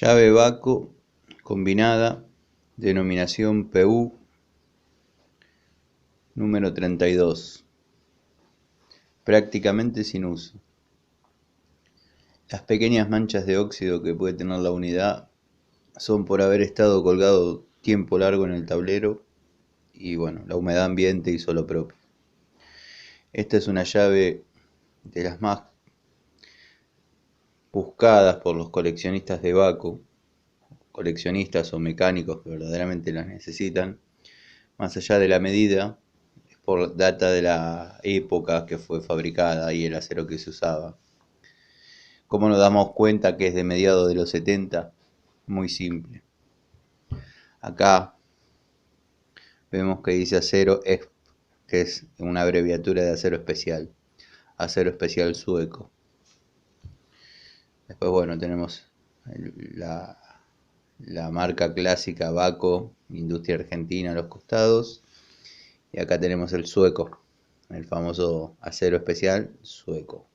Llave Baco combinada, denominación PU número 32, prácticamente sin uso. Las pequeñas manchas de óxido que puede tener la unidad son por haber estado colgado tiempo largo en el tablero y bueno, la humedad ambiente hizo lo propio. Esta es una llave de las más buscadas por los coleccionistas de Baco, coleccionistas o mecánicos que verdaderamente las necesitan. Más allá de la medida, es por data de la época que fue fabricada y el acero que se usaba. ¿Cómo nos damos cuenta que es de mediados de los 70? Muy simple. Acá vemos que dice acero ESP, que es una abreviatura de acero especial sueco. Después, bueno, tenemos la marca clásica Baco, Industria Argentina a los costados. Y acá tenemos el sueco, el famoso acero especial sueco.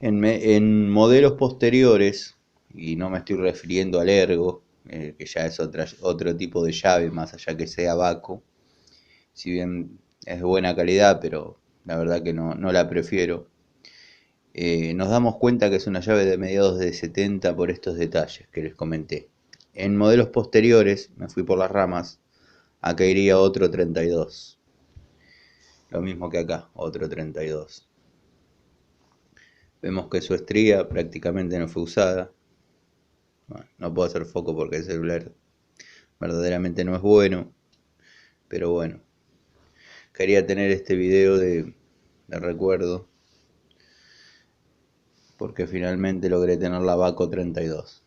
En modelos posteriores, y no me estoy refiriendo al Ergo, que ya es otro tipo de llave, más allá que sea Baco, si bien es de buena calidad, pero la verdad que no la prefiero. Nos damos cuenta que es una llave de mediados de 70 por estos detalles que les comenté. En modelos posteriores, me fui por las ramas, acá iría otro 32. Lo mismo que acá, otro 32. Vemos que su estría prácticamente no fue usada. Bueno, no puedo hacer foco porque el celular verdaderamente no es bueno. Pero bueno, quería tener este video de recuerdo, porque finalmente logré tener la Baco 32.